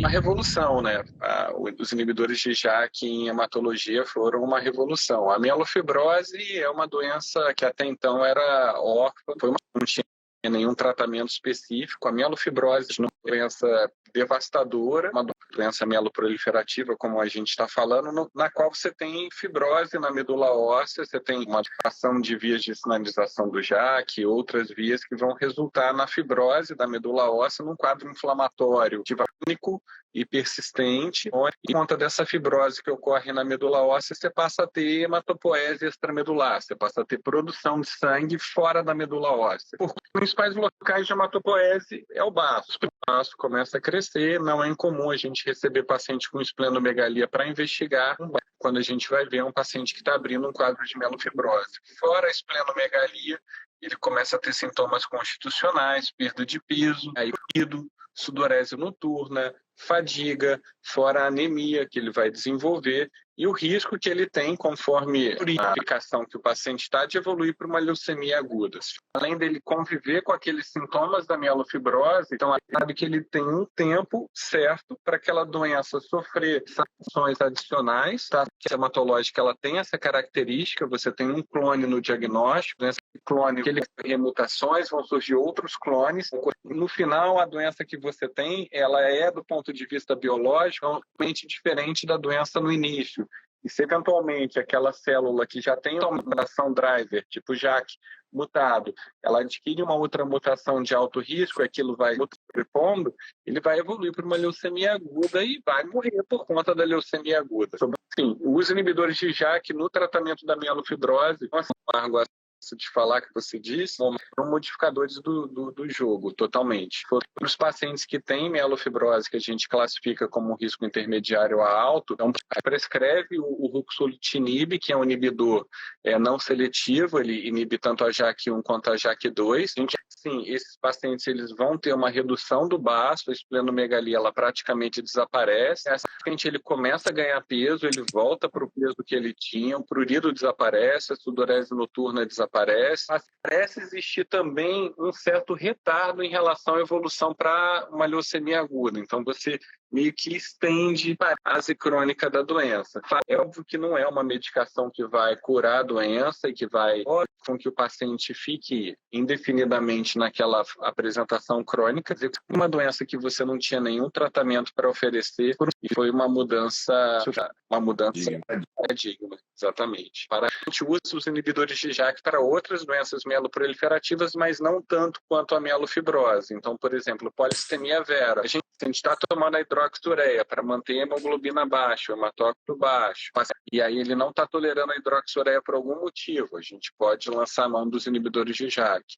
uma revolução, né? Os inibidores de JAK em hematologia foram uma revolução. A mielofibrose é uma doença que até então era órfã, não tinha nenhum tratamento específico. A mielofibrose é uma doença devastadora, uma doença mieloproliferativa, como a gente está falando, na qual você tem fibrose na medula óssea, você tem uma ação de vias de sinalização do JAK, outras vias que vão resultar na fibrose da medula óssea num quadro inflamatório crônico e persistente. Por conta dessa fibrose que ocorre na medula óssea, você passa a ter hematopoese extramedular, você passa a ter produção de sangue fora da medula óssea. Os principais locais de hematopoese é o baço. O baço começa a crescer, não é incomum a gente receber paciente com esplenomegalia para investigar quando a gente vai ver um paciente que está abrindo um quadro de mielofibrose. Fora a esplenomegalia, ele começa a ter sintomas constitucionais, perda de peso, sudorese noturna, fadiga, fora a anemia que ele vai desenvolver e o risco que ele tem, conforme a aplicação que o paciente está, de evoluir para uma leucemia aguda. Além dele conviver com aqueles sintomas da mielofibrose, então sabe que ele tem um tempo certo para aquela doença sofrer sanções adicionais. Tá? A hematológica ela tem essa característica, você tem um clone no diagnóstico, esse clone, ele tem mutações, vão surgir outros clones. No final, a doença que você tem, ela é, do ponto de vista biológico, totalmente diferente da doença no início. E se eventualmente aquela célula que já tem uma mutação driver, tipo JAK, mutado, ela adquire uma outra mutação de alto risco, aquilo vai repondo, ele vai evoluir para uma leucemia aguda e vai morrer por conta da leucemia aguda. Sim, os inibidores de JAK no tratamento da mielofibrose, Margo, de falar que você disse, são modificadores do jogo, totalmente. Para os pacientes que têm mielofibrose, que a gente classifica como um risco intermediário a alto, então prescreve o ruxolitinib, que é um inibidor não seletivo, ele inibe tanto a JAK1 quanto a JAK2. Sim, esses pacientes eles vão ter uma redução do baço, a esplenomegalia ela praticamente desaparece. Esse paciente ele começa a ganhar peso, ele volta para o peso que ele tinha, o prurido desaparece, a sudorese noturna desaparece. Parece existir também um certo retardo em relação à evolução para uma leucemia aguda. Então, você meio que estende a fase crônica da doença. É óbvio que não é uma medicação que vai curar a doença e que vai com que o paciente fique indefinidamente naquela apresentação crônica. Uma doença que você não tinha nenhum tratamento para oferecer e foi uma mudança de paradigma, exatamente. A gente usa os inibidores de JAK para outras doenças mieloproliferativas, mas não tanto quanto a mielofibrose. Então, por exemplo, polissemia vera. A gente está tomando a hidroxureia para manter a hemoglobina baixa, o hematócrito baixo. E aí ele não está tolerando a hidroxureia por algum motivo. A gente pode lançar a mão dos inibidores de JAK.